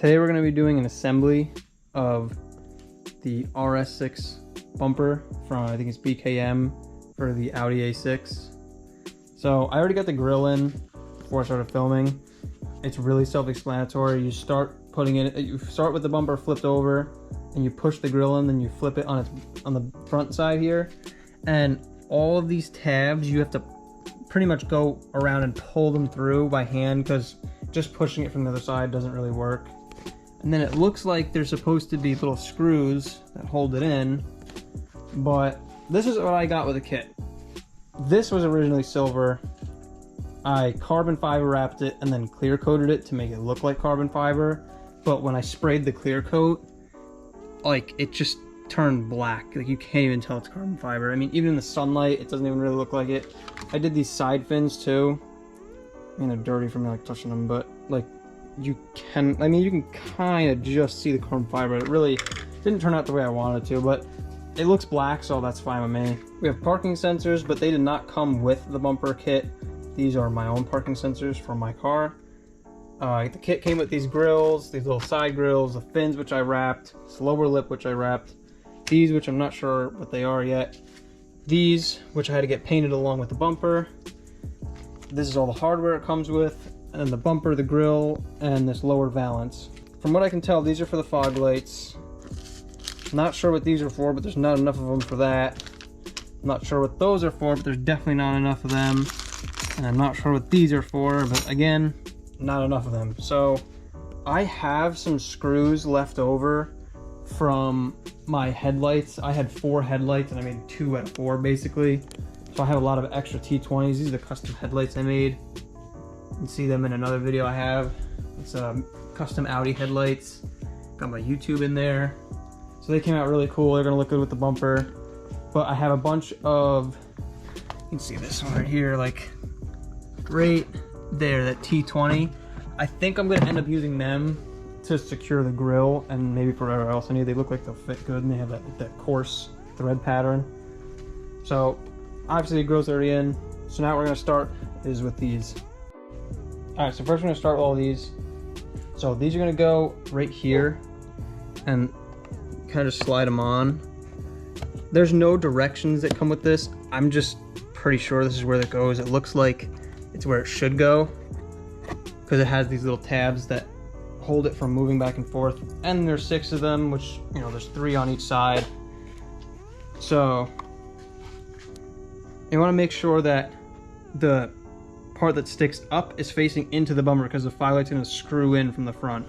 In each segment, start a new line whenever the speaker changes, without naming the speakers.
Today we're going to be doing an assembly of the RS6 bumper from, I think it's BKM, for the Audi A6. So I already got the grill in before I started filming. It's really self-explanatory. You start putting it, you start with the bumper flipped over and you push the grill in, then you flip it on the front side here. And all of these tabs, you have to pretty much go around and pull them through by hand, because just pushing it from the other side doesn't really work. And then it looks like there's supposed to be little screws that hold it in, but this is what I got with the kit. This was originally silver. I carbon fiber wrapped it and then clear coated it to make it look like carbon fiber. But when I sprayed the clear coat, like, it just turned black. Like, you can't even tell it's carbon fiber. I mean, even in the sunlight, it doesn't even really look like it. I did these side fins too. I mean, they're dirty from like touching them, but like, you can kind of just see the carbon fiber. It really didn't turn out the way I wanted to, but it looks black, so that's fine with me. We have parking sensors, but they did not come with the bumper kit. These are my own parking sensors for my car. The kit came with these grills, these little side grills, the fins which I wrapped, this lower lip which I wrapped, these which I'm not sure what they are yet, these which I had to get painted along with the bumper. This is all the hardware it comes with, and then the bumper, the grill, and this lower valance. From what I can tell, these are for the fog lights. Not sure what these are for, but there's not enough of them for that. I'm not sure what those are for, but there's definitely not enough of them. And I'm not sure what these are for, but again, not enough of them. So I have some screws left over from my headlights. I had 4 headlights and I made 2 out of 4 basically. So I have a lot of extra T20s. These are the custom headlights I made. You can see them in another video I have. It's custom Audi headlights. Got my YouTube in there. So they came out really cool. They're gonna look good with the bumper. But I have a bunch of, you can see this one right here, like right there, that T20. I think I'm gonna end up using them to secure the grill and maybe for whatever else I need. They look like they'll fit good and they have that coarse thread pattern. So obviously the grill's already in. So now we're gonna start is with these. All right, so first we're gonna start with all these. So these are gonna go right here and kind of slide them on. There's no directions that come with this. I'm just pretty sure this is where it goes. It looks like it's where it should go because it has these little tabs that hold it from moving back and forth. And there's 6 of them, which, you know, there's 3 on each side. So you want to make sure that the part that sticks up is facing into the bumper because the fog light's going to screw in from the front.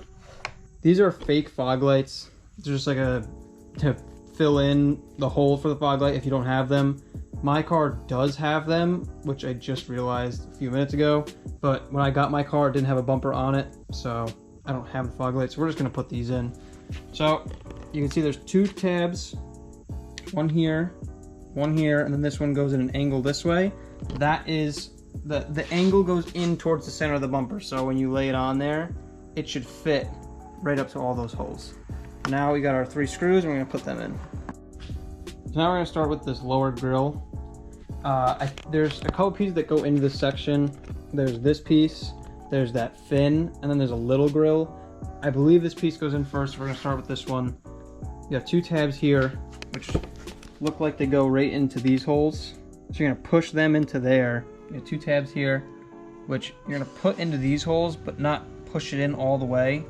These are fake fog lights. They're just like to fill in the hole for the fog light if you don't have them. My car does have them, which I just realized a few minutes ago, but when I got my car, it didn't have a bumper on it, so I don't have the fog lights. So we're just gonna put these in. So you can see there's 2 tabs, one here, and then this one goes in an angle this way. That is, the angle goes in towards the center of the bumper, so when you lay it on there, it should fit right up to all those holes. Now we got our 3 screws and we're gonna put them in. So now we're gonna start with this lower grill. There's a couple pieces that go into this section. There's this piece, there's that fin, and then there's a little grill. I believe this piece goes in first. We're gonna start with this one. You got 2 tabs here, which look like they go right into these holes. So you're gonna push them into there. You got 2 tabs here, which you're gonna put into these holes, but not push it in all the way,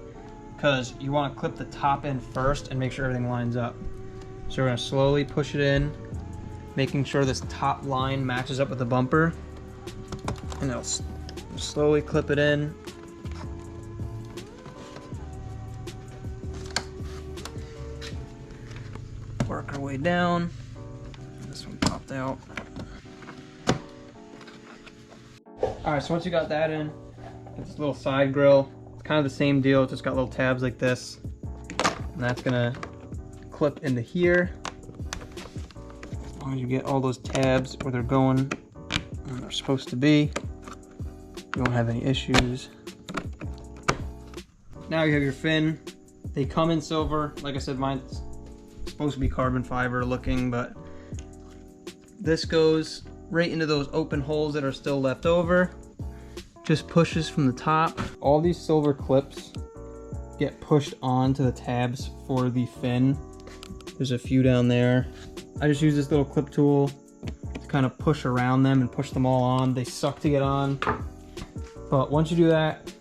because you want to clip the top end first and make sure everything lines up. So we're going to slowly push it in, making sure this top line matches up with the bumper, and it'll slowly clip it in. Work our way down. This one popped out. Alright, so once you got that in, get this little side grill. Kind of the same deal, just got little tabs like this, and that's gonna clip into here. As long as you get all those tabs where they're going where they're supposed to be, you won't have any issues. Now you have your fin. They come in silver. Like I said, mine's supposed to be carbon fiber looking, but this goes right into those open holes that are still left over. Just pushes from the top. All these silver clips get pushed onto the tabs for the fin. There's a few down there. I just use this little clip tool to kind of push around them and push them all on. They suck to get on, but once you do that,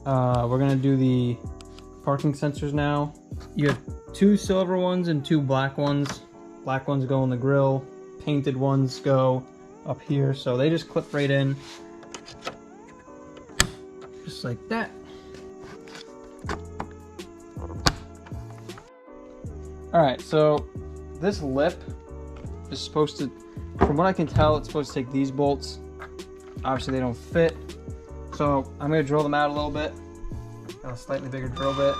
we're gonna do the parking sensors now. You have 2 silver ones and 2 black ones. Black ones go in the grill, painted ones go up here, so they just clip right in, just like that. Alright, so this lip is supposed to, from what I can tell, it's supposed to take these bolts. Obviously they don't fit, so I'm going to drill them out a little bit. Got a slightly bigger drill bit.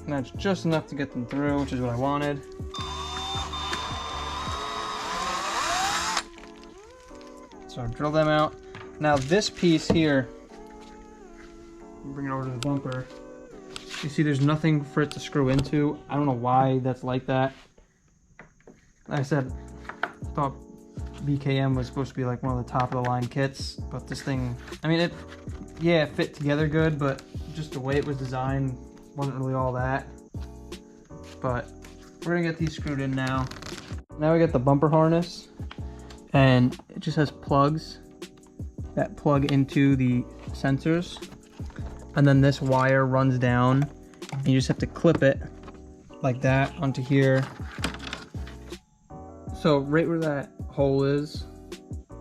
And that's just enough to get them through, which is what I wanted. So drill them out. Now this piece here, bring it over to the bumper. You see there's nothing for it to screw into. I don't know why that's like that. Like I said, I thought BKM was supposed to be like one of the top of the line kits, but this thing, I mean, it fit together good, but just the way it was designed wasn't really all that. But we're gonna get these screwed in now. Now we got the bumper harness, and it just has plugs that plug into the sensors. And then this wire runs down, and you just have to clip it like that onto here. So right where that hole is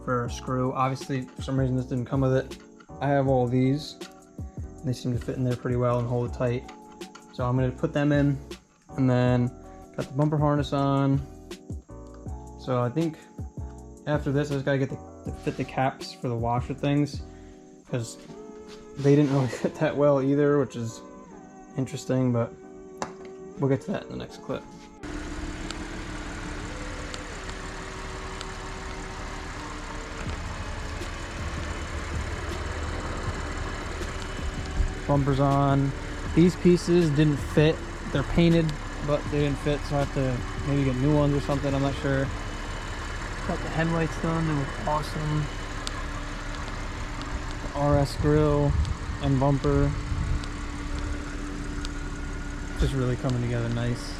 for a screw, obviously for some reason this didn't come with it. I have all of these, and they seem to fit in there pretty well and hold it tight. So I'm gonna put them in, and then got the bumper harness on. So I think after this I just gotta get to fit the caps for the washer things, because they didn't really fit that well either, which is interesting, but we'll get to that in the next clip. Bumpers on. These pieces didn't fit. They're painted, but they didn't fit, so I have to maybe get new ones or something, I'm not sure. Got the headlights done, they look awesome. RS grill and bumper, just really coming together nice.